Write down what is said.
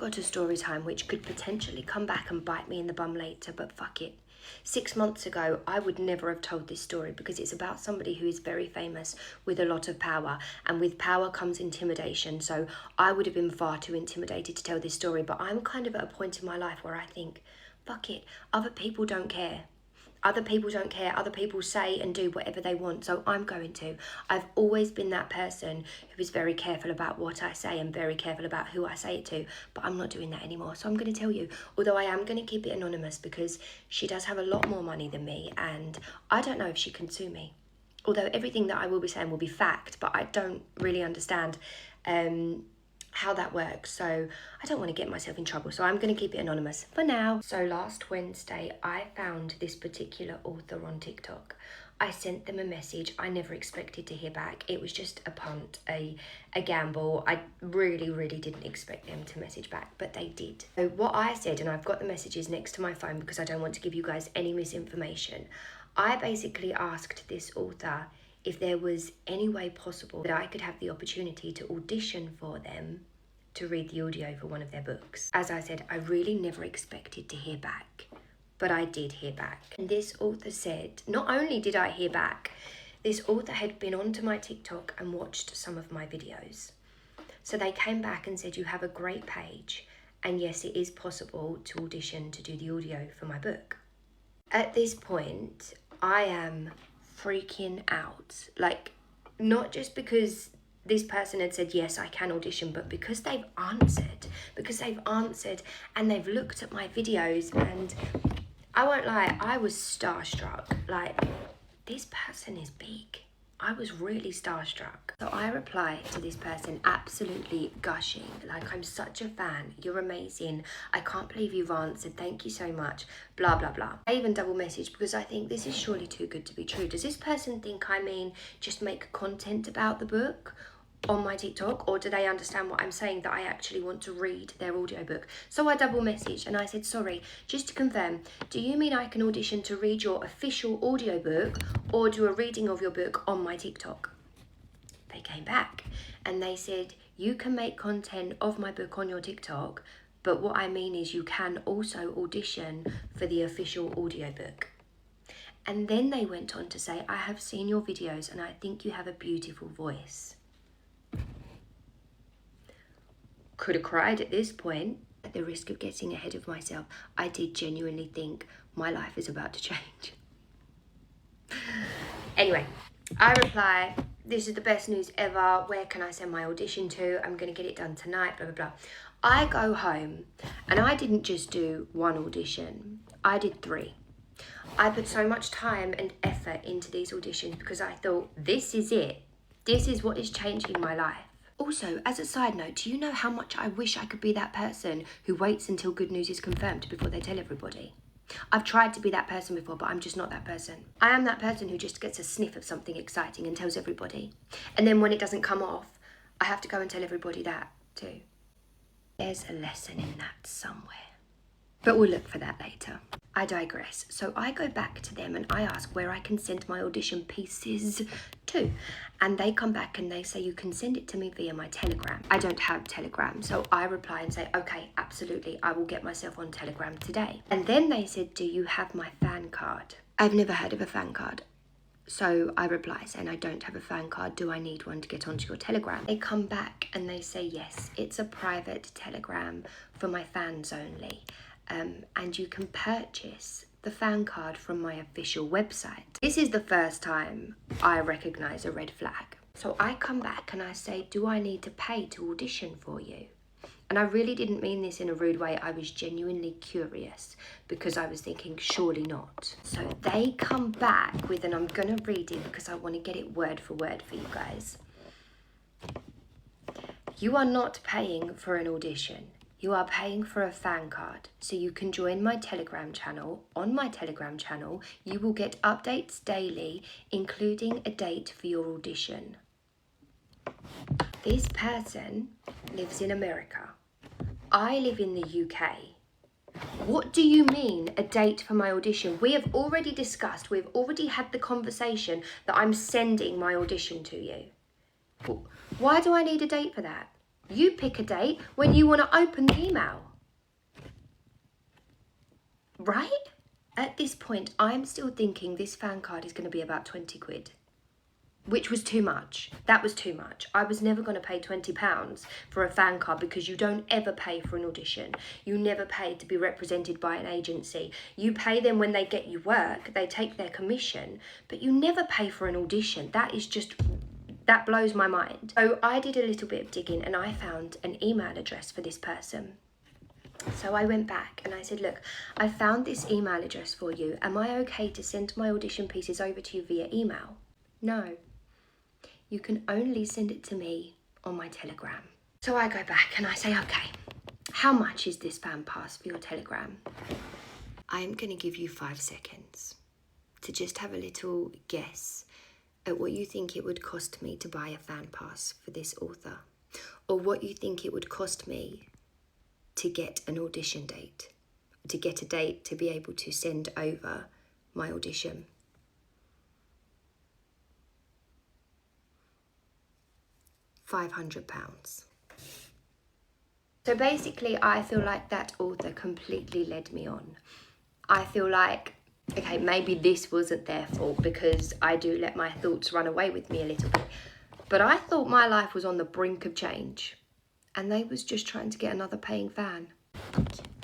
got a story time which could potentially come back and bite me in the bum later, but fuck it. 6 months ago, I would never have told this story because it's about somebody who is very famous with a lot of power, and with power comes intimidation. So I would have been far too intimidated to tell this story, but I'm kind of at a point in my life where I think, fuck it, other people don't care. Other people don't care. Other people say and do whatever they want, so I'm going to. I've always been that person who is very careful about what I say and very careful about who I say it to, but I'm not doing that anymore, so I'm going to tell you. Although I am going to keep it anonymous because she does have a lot more money than me, and I don't know if she can sue me. Although everything that I will be saying will be fact, but I don't really understand how that works, so I don't want to get myself in trouble, so I'm going to keep it anonymous for now. So last Wednesday I found this particular author on TikTok. I sent them a message. I never expected to hear back. It was just a punt, a gamble. I really didn't expect them to message back, but they did. So what I said, and I've got the messages next to my phone because I don't want to give you guys any misinformation, I basically asked this author if there was any way possible that I could have the opportunity to audition for them to read the audio for one of their books. As I said, I really never expected to hear back, but I did hear back. And this author said, not only did I hear back, this author had been onto my TikTok and watched some of my videos. So they came back and said, you have a great page, and yes, it is possible to audition to do the audio for my book. At this point, I am freaking out. Like, not just because this person had said, yes, I can audition, but because they've answered and they've looked at my videos, and I won't lie, I was starstruck. Like, this person is big. I was really starstruck. So I replied to this person absolutely gushing, like, I'm such a fan, you're amazing, I can't believe you've answered, thank you so much, blah blah blah. I even double messaged because I think this is surely too good to be true. Does this person think I mean just make content about the book on my TikTok, or do they understand what I'm saying, that I actually want to read their audiobook? So I double messaged and I said, sorry, just to confirm, do you mean I can audition to read your official audiobook or do a reading of your book on my TikTok? They came back and they said, you can make content of my book on your TikTok, but what I mean is you can also audition for the official audiobook. And then they went on to say, I have seen your videos and I think you have a beautiful voice. Could have cried at this point. At the risk of getting ahead of myself, I did genuinely think my life is about to change. Anyway, I reply, this is the best news ever. Where can I send my audition to? I'm going to get it done tonight, blah, blah, blah. I go home and I didn't just do one audition. I did 3. I put so much time and effort into these auditions because I thought, this is it. This is what is changing my life. Also, as a side note, do you know how much I wish I could be that person who waits until good news is confirmed before they tell everybody? I've tried to be that person before, but I'm just not that person. I am that person who just gets a sniff of something exciting and tells everybody. And then when it doesn't come off, I have to go and tell everybody that too. There's a lesson in that somewhere. But we'll look for that later. I digress. So I go back to them and I ask where I can send my audition pieces to. And they come back and they say, you can send it to me via my Telegram. I don't have Telegram. So I reply and say, okay, absolutely. I will get myself on Telegram today. And then they said, do you have my fan card? I've never heard of a fan card. So I reply saying, I don't have a fan card. Do I need one to get onto your Telegram? They come back and they say, yes, it's a private Telegram for my fans only. And you can purchase the fan card from my official website. This is the first time I recognise a red flag. So I come back and I say, do I need to pay to audition for you? And I really didn't mean this in a rude way. I was genuinely curious because I was thinking, surely not. So they come back with, and I'm going to read it because I want to get it word for word for you guys. You are not paying for an audition. You are paying for a fan card, so you can join my Telegram channel. On my Telegram channel, you will get updates daily, including a date for your audition. This person lives in America. I live in the UK. What do you mean, a date for my audition? We have already discussed, we've already had the conversation that I'm sending my audition to you. Why do I need a date for that? You pick a date when you want to open the email. Right? At this point, I'm still thinking this fan card is going to be about 20 quid. Which was too much. That was too much. I was never going to pay £20 for a fan card because you don't ever pay for an audition. You never pay to be represented by an agency. You pay them when they get you work. They take their commission. But you never pay for an audition. That blows my mind. So I did a little bit of digging and I found an email address for this person. So I went back and I said, look, I found this email address for you. Am I okay to send my audition pieces over to you via email? No. You can only send it to me on my Telegram. So I go back and I say, okay, how much is this fan pass for your Telegram? I'm going to give you 5 seconds to just have a little guess at what you think it would cost me to buy a fan pass for this author, or what you think it would cost me to get an audition date, to get a date to be able to send over my audition. £500. So basically, I feel like that author completely led me on. I feel like, okay, maybe this wasn't their fault because I do let my thoughts run away with me a little bit. But I thought my life was on the brink of change and they was just trying to get another paying fan. Thank you.